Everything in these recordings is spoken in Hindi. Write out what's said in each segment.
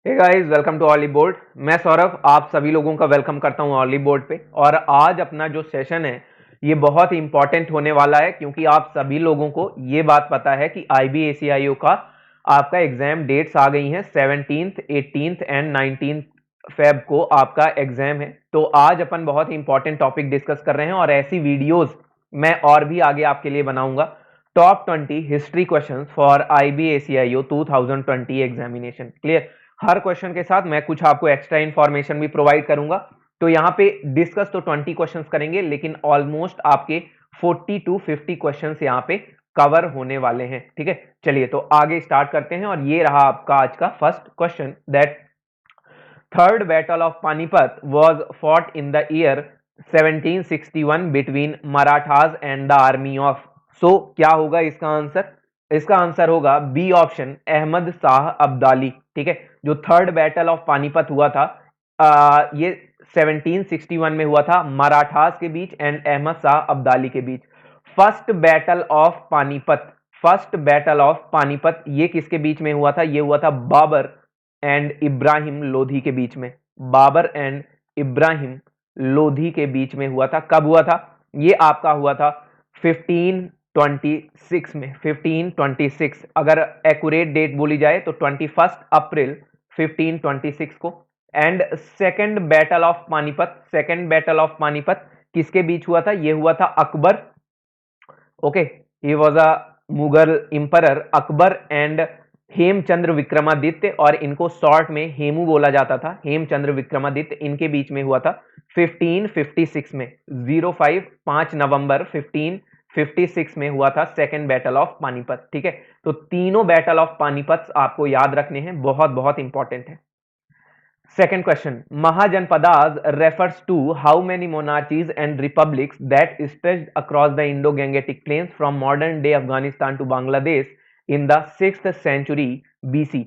Hey guys, welcome to Oliveboard. मैं सौरभ आप सभी लोगों का वेलकम करता हूं ऑली बोर्ड पे। और आज अपना जो सेशन है ये बहुत ही इंपॉर्टेंट होने वाला है, क्योंकि आप सभी लोगों को ये बात पता है कि IBACIO का आपका एग्जाम डेट्स आ गई हैं। 17th 18th and 19th Feb को आपका एग्जाम है। तो आज अपन बहुत ही इंपॉर्टेंट टॉपिक डिस्कस कर रहे हैं और ऐसी वीडियोस मैं और भी आगे आपके लिए बनाऊंगा। Top 20 history questions for IBACIO 2020 examination. Clear? Her question के साथ मैं कुछ आपको एक्स्ट्रा इंफॉर्मेशन भी प्रोवाइड करूंगा। तो यहाँ पे डिस्कस तो 20 क्वेश्चंस करेंगे, लेकिन ऑलमोस्ट आपके 40 to 50 क्वेश्चंस यहाँ पे कवर होने वाले हैं। ठीक है, चलिए तो आगे स्टार्ट करते हैं। और ये रहा आपका आज का first question, that third battle of Panipat was fought in the year 1761 between Marathas and the army of. सो क्या होगा इसका आंसर? इसका आंसर होगा बी ऑप्शन, अहमद शाह अब्दाली। ठीक है, जो थर्ड बैटल ऑफ पानीपत हुआ था ये 1761 में हुआ था मराठास के बीच एंड अहमद शाह अब्दाली के बीच। First battle of Panipat, first battle of Panipat ये किसके बीच में हुआ था? ये हुआ था बाबर एंड इब्राहिम लोधी के बीच में। बाबर एंड इब्राहिम लोधी के बीच में हुआ था। कब हुआ था? ये आपका हुआ था 1526 में। 1526 अगर एक्यूरेट डेट बोली जाए तो 21 अप्रैल 1526 को। And second battle of Panipat, second battle of Panipat किसके बीच हुआ था? ये हुआ था Akbar. Okay, he was a Mughal emperor Akbar and Hemchandra Vikramaditya, और इनको शॉर्ट में हेमू बोला जाता था। हेमचंद्र विक्रमादित्य, इनके बीच में हुआ था 1556 में। 5 नवंबर 1556 में हुआ था सेकेंड बैटल ऑफ पानीपत। ठीक है, तो तीनों बैटल ऑफ पानीपत आपको याद रखने हैं, बहुत बहुत इंपॉर्टेंट है। Second question, Mahajanpadas refers to how many monarchies and republics that stretched across the Indo-Gangetic plains from modern-day Afghanistan to Bangladesh in the 6th century BC।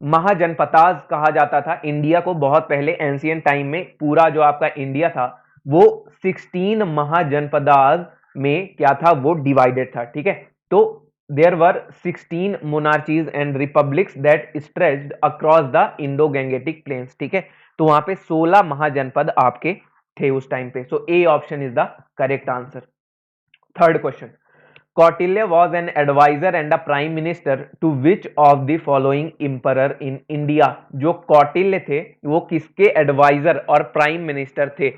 Mahajanapadas कहा जाता था इंडिया को। बहुत पहले एंशियंट टाइम में पूरा जो आपका इंडिया था वो 16 महाजनपदास में क्या था? वो डिवाइडेड था। ठीक है, तो there were 16 monarchies and republics that stretched across the Indo-Gangetic plains। ठीक है, तो वहां पे 16 महाजनपद आपके थे उस टाइम पे। So A option is the correct answer. Third question, Kautilya was an advisor and a prime minister to which of the following emperor in India. जो कौटिल्य थे वो किसके एडवाइजर और प्राइम मिनिस्टर थे?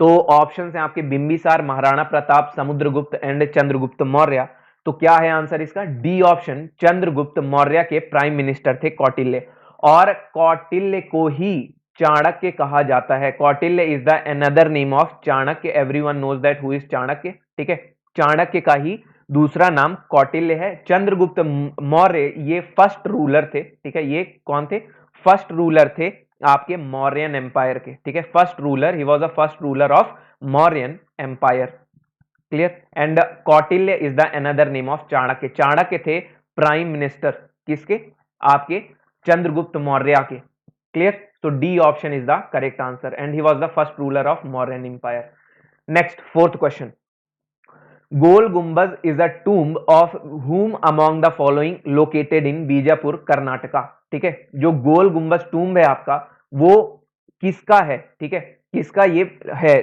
तो ऑप्शन है आपके बिंबिसार, महाराणा प्रताप, समुद्रगुप्त एंड चंद्रगुप्त मौर्य। तो क्या है आंसर इसका? डी ऑप्शन, चंद्रगुप्त मौर्य के प्राइम मिनिस्टर थे कौटिल्य। और कौटिल्य को ही चाणक्य कहा जाता है। Kautilya is the another name of Chanakya. Everyone knows that who is Chanakya. ठीक है, चाणक्य का ही दूसरा नाम कौटिल्य है। चंद्रगुप्त मौर्य ये फर्स्ट रूलर थे। ठीक है, ये कौन थे? फर्स्ट रूलर थे आपके मौर्यन एम्पायर के। ठीक है, first ruler, he was the first ruler of Mauryan empire. Clear? And Kautilya is the another name of Chanakya. Chanakya थे प्राइम मिनिस्टर किसके? आपके चंद्रगुप्त मौर्य के। क्लियर? तो D option is the correct answer and he was the first ruler of Mauryan empire. Next, fourth question, Gol Gumbaz is a tomb of whom among the following located in Bijapur Karnataka. ठीक है, जो गोल गुंबज टूम्ब है आपका वो किसका है? ठीक है, किसका ये है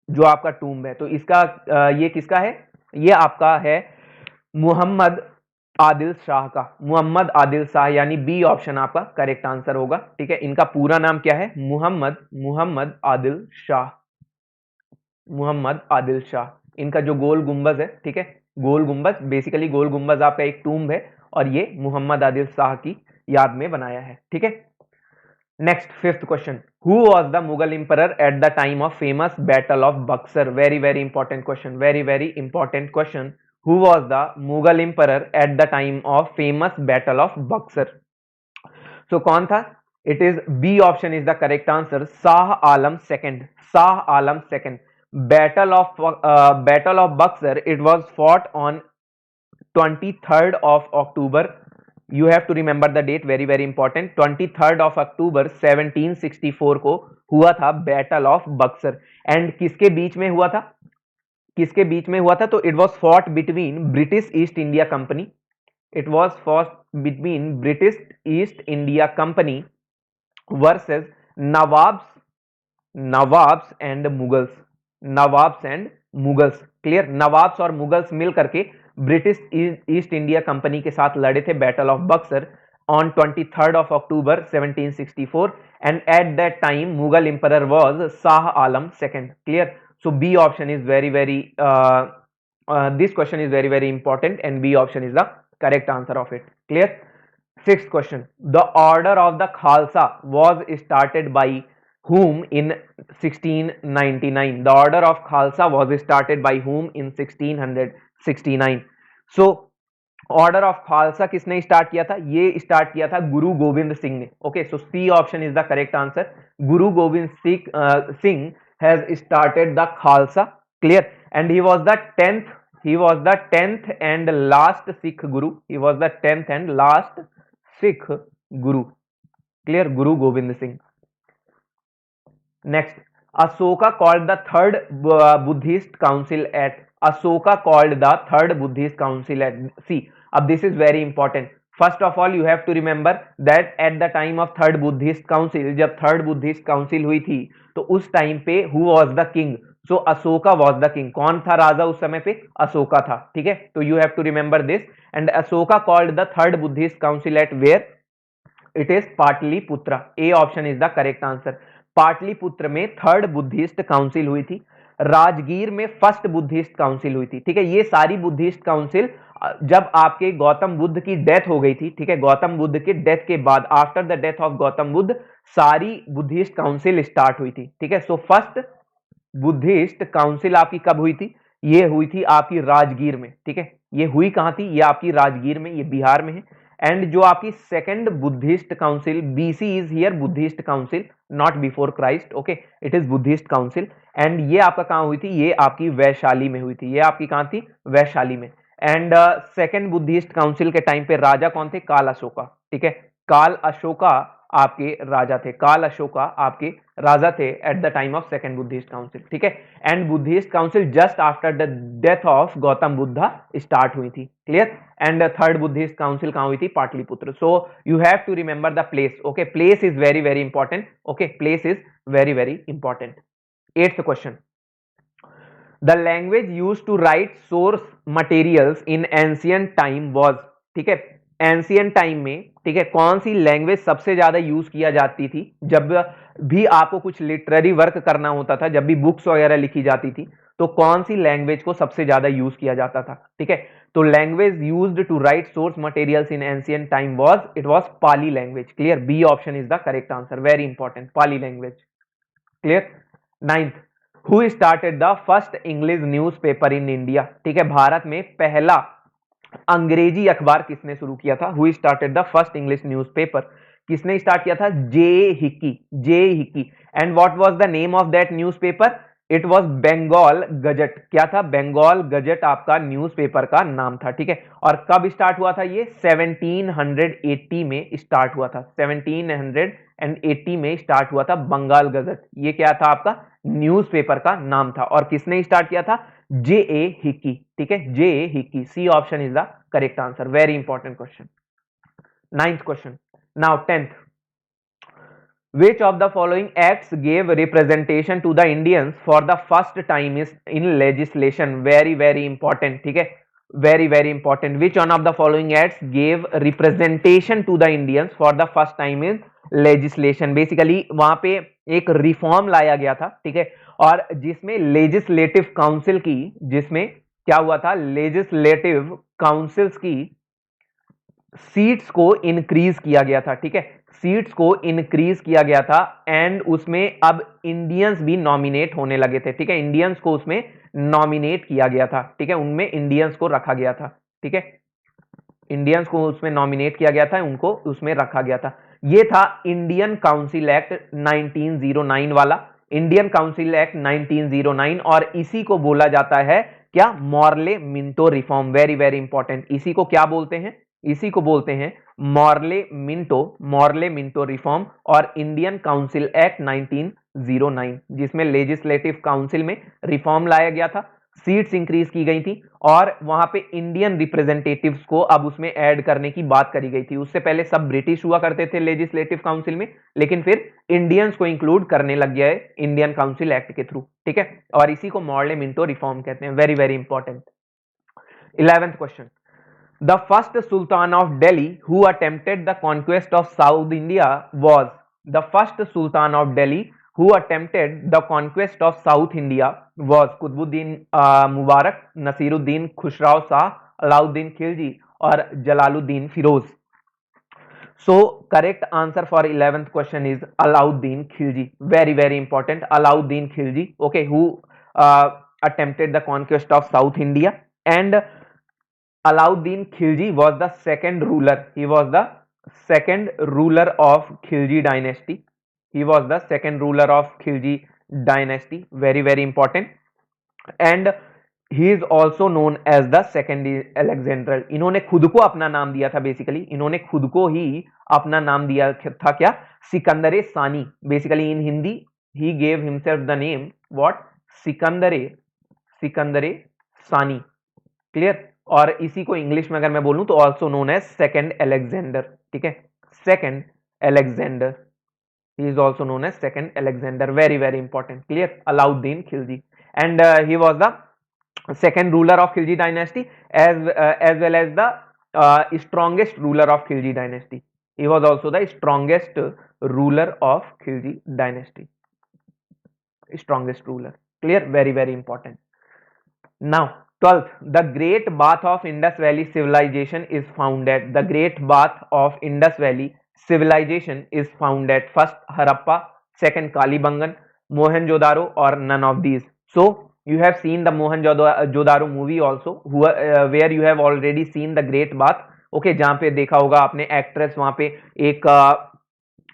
जो आपका टूम्ब है? तो इसका ये किसका है? ये आपका है मोहम्मद आदिल शाह का। मोहम्मद आदिल शाह, यानी बी ऑप्शन आपका करेक्ट आंसर होगा। ठीक है, इनका पूरा नाम क्या है? मोहम्मद आदिल शाह। मोहम्मद आदिल शाह, इनका जो गोल गुंबज है। ठीक है, गोल गुंबज, बेसिकली गोल गुंबज आपका एक टूम्ब है और ये मोहम्मद आदिल शाह की याद में बनाया है। ठीक है, next fifth question, who was the Mughal emperor at the time of famous battle of Buxar. Very very important question, very very important question. Who was the Mughal emperor at the time of famous battle of Buxar? So कौन था? It is B option is the correct answer, Shah Alam second. Shah Alam second. Battle of Buxar, it was fought on 23rd of October। You have to remember the date, very very important. 23rd of October 1764 को हुआ था बैटल ऑफ बक्सर। एंड किसके बीच में हुआ था? किसके बीच में हुआ था? तो it was fought between British east India company. It was fought between British east India company versus nawabs nawabs and Mughals, nawabs and Mughals, clear. Nawabs और मुगल्स मिल करके ब्रिटिश ईस्ट इंडिया कंपनी के साथ लड़े थे battle of Buxar on 23rd of October 1764 and at that time Mughal emperor was Shah Alam II, clear. So B option is very this question is very important and B option is the correct answer of it, clear. Sixth question, the order of the Khalsa was started by whom in 1699? The order of Khalsa was started by whom in 1669? So order of Khalsa किसने स्टार्ट किया था? ये स्टार्ट किया था गुरु गोविंद सिंह ने। Okay, so C option is the correct answer. Guru Gobind Singh has started the Khalsa, clear, and he was the 10th and last Sikh Guru. He was the 10th and last Sikh Guru, clear, Guru Gobind Singh. Next, Ashoka called the third Buddhist council at, Ashoka called the third Buddhist council at, see, this is very important. First of all you have to remember that at the time of third Buddhist council, जब third Buddhist council हुई थी तो उस टाइम पे who was the king? So Ashoka was the king. कौन था राजा उस समय पे? अशोका था, ठीक है। तो you have to remember this, and Ashoka called the third Buddhist council at where? It is Pataliputra. A option is the correct answer। Pataliputra में थर्ड बुद्धिस्ट काउंसिल हुई थी। राजगीर में फर्स्ट बुद्धिस्ट काउंसिल हुई थी, ठीक है। ये सारी बुद्धिस्ट काउंसिल जब आपके गौतम बुद्ध की डेथ हो गई थी, ठीक है, गौतम बुद्ध के डेथ के बाद, after the death of Gautam Buddha, सारी बुद्धिस्ट काउंसिल स्टार्ट हुई थी, ठीक है। सो फर्स्ट बुद्धिस्ट काउंसिल आपकी कब हुई थी? ये हुई थी आपकी राजगीर में, ठीक है। ये हुई कहां थी? ये आपकी राजगीर में, ये बिहार में है। एंड जो आपकी second Buddhist council, BC is here Buddhist council, not before Christ, okay, it is Buddhist council, and ये आपका कहां हुई थी? ये आपकी वैशाली में हुई थी। ये आपकी कहां थी? वैशाली में। एंड सेकंड बुद्धिस्ट काउंसिल के टाइम पे राजा कौन थे? काल अशोका, ठीक है। काल अशोका आपके राजा थे, काल अशोका आपके राजा थे at the time of second Buddhist council, ठीक है। And Buddhist council just after the death of Gautam Buddha start हुई थी, clear. And third Buddhist council कहां हुई थी? Pataliputra. So you have to remember the place, okay, place is very important, okay, place is very important. 8th question, the language used to write source materials in ancient time was, ठीक है, एंशिएंट टाइम में, ठीक है, कौन सी लैंग्वेज सबसे ज्यादा यूज किया जाती थी? जब भी आपको कुछ लिटरेरी वर्क करना होता था, जब भी बुक्स वगैरह लिखी जाती थी, तो कौन सी लैंग्वेज को सबसे ज्यादा यूज किया जाता था, ठीक है। तो language used to write source materials in ancient time was, it was Pali language, clear. B option is the correct answer, very important, Pali language, clear. 9th, who started the first English newspaper in India, ठीक है, भारत में पहला अंग्रेजी अखबार किसने शुरू किया था? Who started the first English newspaper, किसने स्टार्ट किया था? J Hicky, J Hicky. And what was the name of that newspaper? It was Bengal gazette. क्या था? बंगाल गजट आपका न्यूज़पेपर का नाम था, ठीक है। और कब स्टार्ट हुआ था ये? 1780 में स्टार्ट हुआ था, 1780 में स्टार्ट हुआ था बंगाल गजट। ये क्या था? आपका न्यूज़पेपर का नाम था। और किसने स्टार्ट किया था? जे ए हिक्की, ठीक है, J A Hicky. C option is the correct answer, very important question. 9th question, now 10th, which of the following acts gave representation to the Indians for the first time is in legislation? very important, ठीक है, very important. Which one of the following acts gave representation to the Indians for the first time in legislation? Basically वहां पे एक रिफॉर्म लाया गया था, ठीक है, और जिसमें लेजिस्लेटिव काउंसिल की, जिसमें क्या हुआ था? लेजिस्लेटिव काउंसिल्स की सीट्स को इंक्रीज किया गया था, ठीक है, सीट्स को इंक्रीज किया गया था। एंड उसमें अब इंडियंस भी नॉमिनेट होने लगे थे, ठीक है, इंडियंस को उसमें नॉमिनेट किया गया था, ठीक है, उनमें इंडियंस को रखा गया था, ठीक है, इंडियंस को उसमें नॉमिनेट किया गया था, उनको उसमें रखा गया था। ये था इंडियन काउंसिल एक्ट 1909 वाला, इंडियन काउंसिल एक्ट 1909, और इसी को बोला जाता है क्या? Morley Minto reform, very important. इसी को क्या बोलते हैं? इसी को बोलते हैं मॉर्ले मिंटो रिफॉर्म और इंडियन काउंसिल एक्ट 1909, जिसमें लेजिस्लेटिव काउंसिल में रिफॉर्म लाया गया था। सीट्स इंक्रीज की गई थी और वहां पे इंडियन रिप्रेजेंटेटिव्स को अब उसमें ऐड करने की बात करी गई थी। उससे पहले सब ब्रिटिश हुआ करते थे लेजिस्लेटिव काउंसिल में, लेकिन फिर इंडियंस को इंक्लूड करने लग गया है इंडियन काउंसिल एक्ट के थ्रू, ठीक है। और इसी को मॉडले मिंटो रिफॉर्म कहते हैं। Very very important. 11th question, the first Sultan of Delhi who attempted the conquest of South India was the first Sultan of Delhi who attempted the conquest of South India was Qutbuddin Mubarak, Nasiruddin Khusrau Shah, Alauddin Khilji और Jalaluddin Firoz. So correct answer for 11th question is Alauddin Khilji. Very very important. Alauddin Khilji, okay, who attempted the conquest of South India, and Alauddin Khilji was the second ruler. He was the second ruler of Khilji dynasty. He was the second ruler of Khilji dynasty. Very very important. And he is also known as the second Alexander. इन्होंने खुद को अपना नाम दिया था बेसिकली, इन्होंने खुद को ही अपना नाम दिया था क्या, सिकंदरे सानी। Basically in Hindi he gave himself the name what, सिकंदरे सानी। क्लियर। और इसी को इंग्लिश में अगर मैं बोलूं तो also known as second Alexander, ठीक है, second Alexander, he is also known as second Alexander. Very very important. Clear. Alauddin Khilji, and he was the second ruler of Khilji dynasty as well as the strongest ruler of Khilji dynasty. He was also the strongest ruler of Khilji dynasty. Strongest ruler. Clear? Very very important. Now 12th, the Great Bath of Indus Valley civilization is found at, the Great Bath of Indus Valley civilization is found at first Harappa, second Kalibangan, Mohenjo-daro or none of these. So you have seen the Mohenjo-daro movie also, where you have already seen the Great Bath. Okay, जहाँ पे देखा होगा आपने एक्ट्रेस वहां पे एक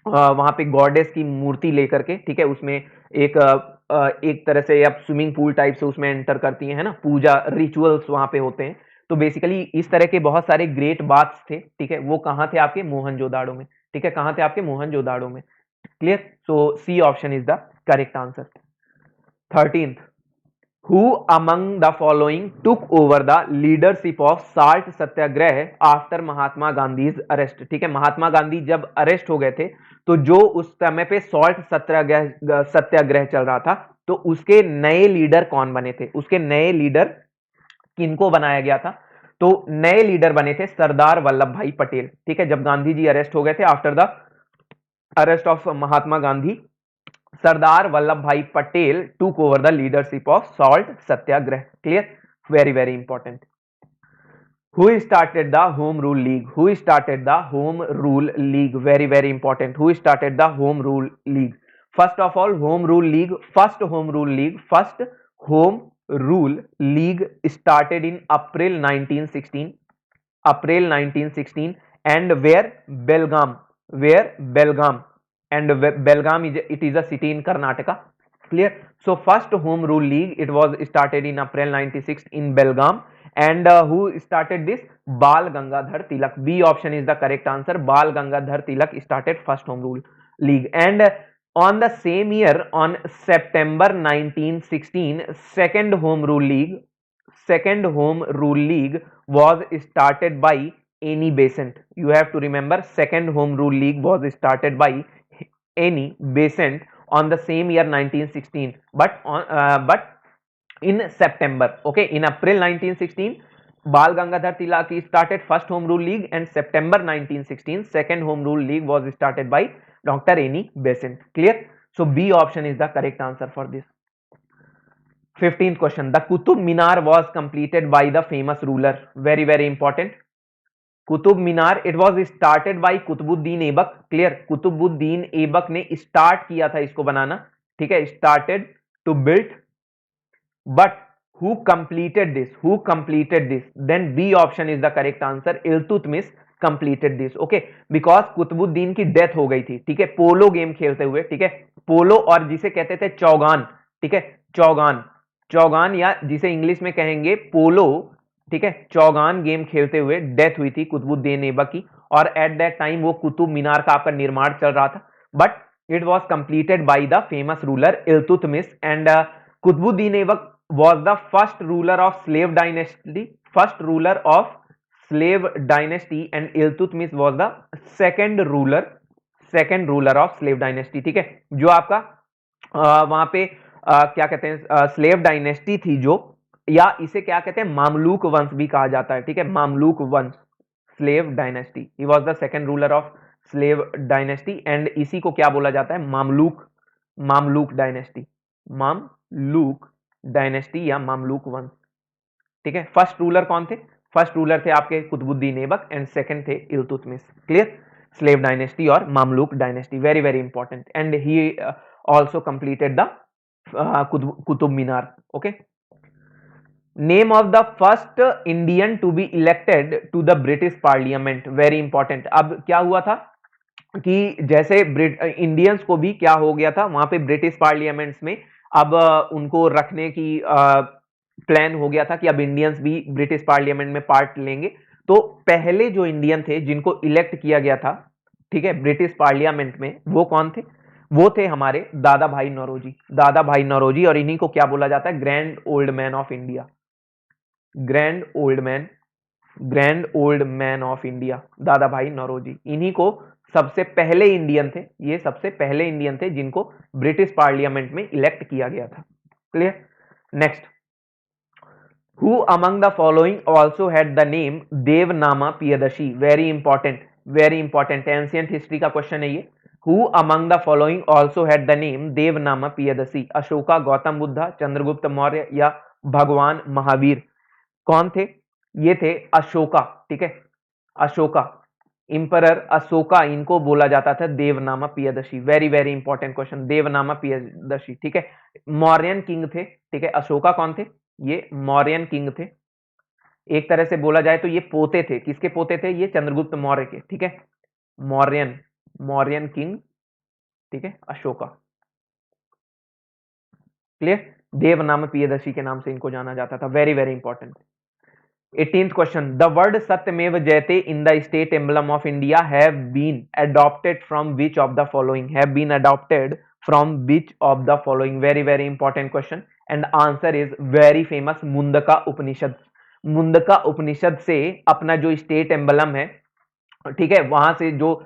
वहां पे गॉडेस की मूर्ति लेकर के, ठीक है, उसमें एक तरह से आप स्विमिंग पूल टाइप से उसमें एंटर करती है ना, पूजा रिचुअल्स वहां पे होते हैं। तो बेसिकली इस तरह के बहुत सारे ग्रेट बाथ्स थे, ठीक है, वो कहाँ थे आपके, मोहनजोदाड़ो में, ठीक है, कहाँ थे आपके, मोहनजोदाड़ो में। Clear. So C option is the correct answer. 13th, who among the following took over the leadership of salt satyagraha after Mahatma Gandhi's arrest। ठीक है, महात्मा गांधी जब अरेस्ट हो गए थे तो जो उस समय पे सॉल्ट सत्याग्रह चल रहा था, तो उसके नए लीडर कौन बने थे, उसके नए लीडर किनको बनाया गया था, तो नए लीडर बने थे सरदार वल्लभ भाई पटेल। ठीक है, जब गांधी जी अरेस्ट हो गए थे after the arrest of Mahatma Gandhi, Sardar Vallabhbhai Patel took over the leadership of salt satyagrah. Clear? Very very important. Who started the Home Rule League? Who started the Home Rule League? Very very important. Who started the Home Rule League? First of all, Home Rule League, first Home Rule League started in April 1916. April 1916, and where Belgaum, and Belgaum is a city in Karnataka. Clear. So first Home Rule League, it was started in April 96 in Belgaum, and who started this, Bal Gangadhar Tilak. B option is the correct answer. Bal Gangadhar Tilak started first Home Rule League. And on the same year, on September 1916, second Home Rule League was started by Annie Besant. You have to remember, second Home Rule League was started by Annie Besant on the same year 1916, but in September. Okay, in April 1916 Bal Gangadhar Tilak started first Home Rule League, and September 1916 second Home Rule League was started by Dr. Annie Besant. Clear? So B option is the correct answer for this. 15th question, the Qutub Minar was completed by the famous ruler. Very very important. Qutub Minar, it was started by Qutubuddin Aibak. Clear, Qutubuddin Aibak ने स्टार्ट किया था इसको बनाना, ठीक है, started to build, but who completed this, then B option is the correct answer, Iltutmish completed this. Okay, because Qutubuddin की डेथ हो गई थी, ठीक है, पोलो गेम खेलते हुए, ठीक है, पोलो, और जिसे कहते थे चौगान, ठीक है, चौगान या जिसे इंग्लिश में कहेंगे पोलो, ठीक है, चौगान गेम खेलते हुए डेथ हुई थी कुतुबुद्दीन ऐबक की, और एट दैट टाइम वो कुतुब मीनार का आपका निर्माण चल रहा था, but it was completed by the famous ruler Iltutmish. And Qutubuddin Aibak was the first ruler of slave dynasty, first ruler of slave dynasty, and Iltutmiश was the second ruler of slave dynasty। ठीक है, जो आपका वहां पे क्या कहते हैं स्लेव डायनेस्टी थी जो, या इसे क्या कहते हैं मामलूक वंश भी कहा जाता है। ठीक है, मामलूक वंश, slave dynasty, he was the second ruler of slave dynasty, and इसी को क्या बोला जाता है मामलूक डायनेस्टी, मामलूक डायनेस्टी या मामलूक वंश। ठीक है, फर्स्ट रूलर कौन थे? फर्स्ट रूलर थे आपके कुतुबुद्दीन ऐबक, एंड सेकंड थे इल्तुतमिश। क्लियर, स्लेव डायनेस्टी और Mamluk dynasty, very very important, and he also completed the Qutub Minar। Okay, name of the first Indian to be elected to the British Parliament, very important। अब क्या हुआ था कि जैसे इंडियंस को भी क्या हो गया था वहां पे ब्रिटिश पार्लियामेंट्स में, अब उनको रखने की प्लान हो गया था कि अब इंडियंस भी ब्रिटिश पार्लियामेंट में पार्ट लेंगे। तो पहले जो इंडियन थे जिनको इलेक्ट किया गया था, ठीक है, ब्रिटिश पार्लियामेंट में, वो कौन थे? वो थे हमारे दादा भाई नौरोजी, दादा भाई नौरोजी, और इन्हीं को क्या बोला जाता है? Grand old man of India, grand old man of India, दादा भाई नौरोजी। इन्हीं को सबसे पहले इंडियन थे, ये सबसे पहले इंडियन थे जिनको ब्रिटिश पार्लियामेंट में इलेक्ट किया गया था। Clear, next, who among the following also had the name Devanama Piyadasi, very important ancient history का क्वेश्चन है ये। Who among the following also had the name Devanama पियदसी? Ashoka, Gautam Buddha, Chandragupta Maurya या भगवान महावीर? कौन थे? ये थे अशोका। ठीक है, अशोका, इंपरर अशोका, इनको बोला जाता था Devanama Piyadasi. Very very important question, Devanama Piyadasi. ठीक है, मौर्यन किंग थे। ठीक है, अशोका कौन थे? ये मौर्यन किंग थे। एक तरह से बोला जाए तो ये पोते थे, किसके पोते थे? ये चंद्रगुप्त मौर्य के। ठीक है, मौर्यन किंग, ठीक है, अशोका। क्लियर, देवनाम पियदशी के नाम से इनको जाना जाता था। Very very important. 18th question, the word Satyameva Jayate in the state emblem of India have been adopted from which of the following? Have been adopted from which of the following? Very very important question, and answer is very famous, Mundaka Upanishad. Mundaka Upanishad से अपना जो स्टेट एम्बलम है, ठीक है, वहां से जो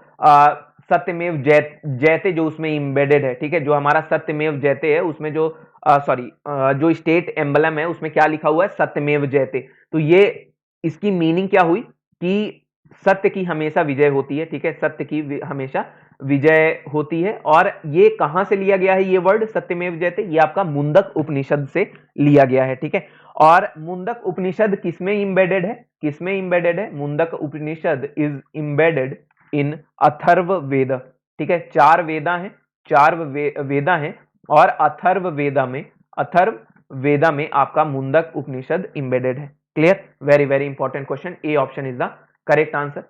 सत्यमेव जयते जो उसमें इंबेडेड है, ठीक है, जो हमारा सत्यमेव जयते है उसमें जो जो स्टेट एम्बलम है उसमें क्या लिखा हुआ है? सत्यमेव जयते। तो ये इसकी मीनिंग क्या हुई कि सत्य की हमेशा विजय होती है। ठीक है, सत्य की हमेशा विजय होती है। और ये कहां से लिया गया है ये वर्ड सत्यमेव जयते? ये आपका मुंडक उपनिषद से लिया गया है। ठीक है, और मुंडक उपनिषद किसमें इंबेडेड है? किसमें इंबेडेड है? मुंडक उपनिषद इज इंबेडेड इन अथर्व वेद। ठीक है, चार वेदा हैं, चार वेदा हैं, और अथर्व वेदा में आपका मुंडक उपनिषद इंबेडेड है। Clear, very very important question, A option is the correct answer.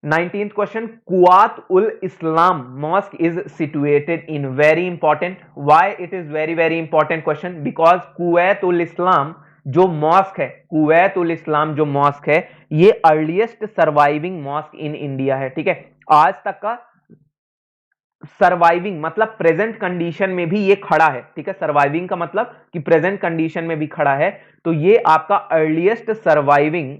19th question, Quwwat ul Islam mosque is situated in? Very important, why it is very very important question? Because Quwwat ul Islam जो मॉस्क है, कुवैत उल इस्लाम जो मॉस्क है, ये earliest surviving mosque in India है। ठीक है, आज तक का सर्वाइविंग मतलब प्रेजेंट कंडीशन में भी ये खड़ा है। ठीक है, सर्वाइविंग का मतलब कि प्रेजेंट कंडीशन में भी खड़ा है। तो ये आपका earliest surviving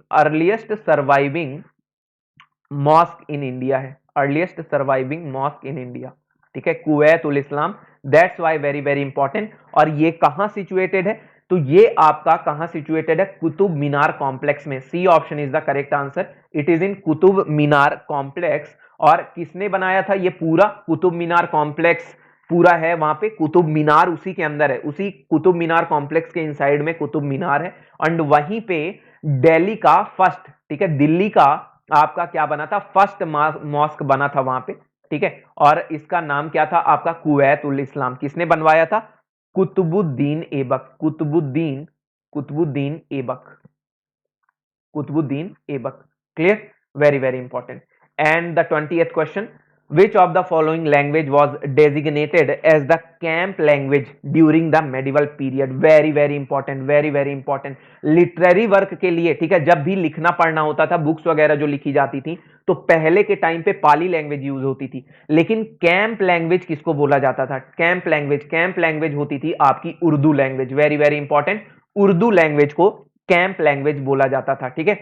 mosque in India है, earliest surviving mosque in India. ठीक है, Quwwat ul Islam, that's why very very important. और ये कहां सिचुएटेड है? तो ये आपका कहां सिचुएटेड है? कुतुब मीनार कॉम्प्लेक्स में। C option is the correct answer, it is in Qutub Minar complex. और किसने बनाया था ये पूरा कुतुब मीनार कॉम्प्लेक्स? पूरा है वहां पे कुतुब मीनार, उसी के अंदर है, उसी कुतुब मीनार कॉम्प्लेक्स के इनसाइड में कुतुब मीनार है। एंड वहीं पे दिल्ली का फर्स्ट, ठीक है, दिल्ली का आपका क्या बना था? फर्स्ट मॉस्क बना था वहां पे। ठीक है, और इसका नाम क्या था आपका? कुवैत उल इस्लाम। किसने बनवाया था? Qutubuddin Aibak, Qutubuddin Aibak. Clear, very very important. And the 20th question, which of the following language was designated as the camp language during the medieval period? very very important literary work के लिए, ठीक है, जब भी लिखना पढ़ना होता था, बुक्स वगैरह जो लिखी जाती थी, तो पहले के टाइम पे पाली लैंग्वेज यूज होती थी। लेकिन कैंप लैंग्वेज किसको बोला जाता था? कैंप लैंग्वेज होती थी आपकी Urdu language. Very very important, Urdu language को कैंप लैंग्वेज बोला जाता था। ठीक है,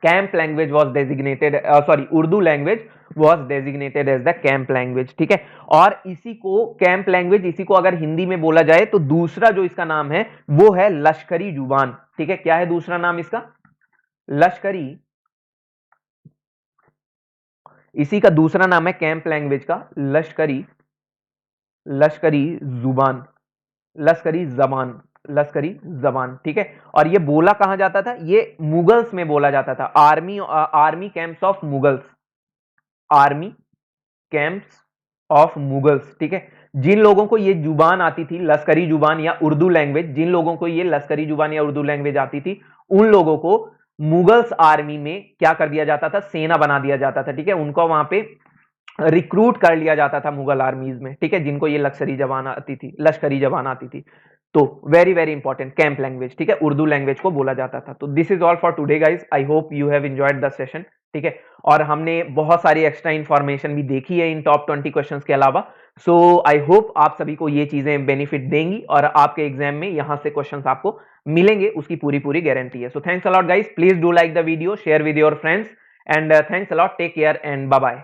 camp language was designated, sorry, Urdu language was designated as the camp language. ठीक है, और इसी को कैंप लैंग्वेज, इसी को अगर हिंदी में बोला जाए तो दूसरा जो इसका नाम है वो है लश्करी जुबान। ठीक है, क्या है दूसरा नाम इसका? लश्करी, इसी का दूसरा नाम है कैंप लैंग्वेज का लश्करी, लश्करी जुबान, लश्करी जबान, लश्करी जबान। ठीक है, और ये बोला कहां जाता था? ये मुगल्स में बोला जाता था, army camps of Mughals, army camps of Mughals. ठीक है, जिन लोगों को ये जुबान आती थी, लश्करी जुबान या उर्दू लैंग्वेज, जिन लोगों को ये लश्करी जुबान या उर्दू लैंग्वेज आती थी, उन लोगों को मुगल्स आर्मी में क्या कर दिया जाता था? सेना बना दिया जाता था। ठीक है, उनको वहां पे रिक्रूट कर लिया जाता था मुगल आर्मीज में। ठीक है, जिनको ये लश्करी जबान आती थी, लश्करी जबान आती थी। तो very very important, camp language. ठीक है, उर्दू लैंग्वेज को बोला जाता था। तो this is all for today guys, I hope you have enjoyed the session. ठीक है, और हमने बहुत सारी एक्स्ट्रा इंफॉर्मेशन भी देखी है इन टॉप 20 क्वेश्चंस के अलावा। सो आई होप आप सभी को ये चीजें बेनिफिट देंगी और आपके एग्जाम में यहां से क्वेश्चंस आपको मिलेंगे, उसकी पूरी पूरी गारंटी है। So thanks a lot guys, please do like the video, share with your friends, and thanks a lot, take care and bye bye.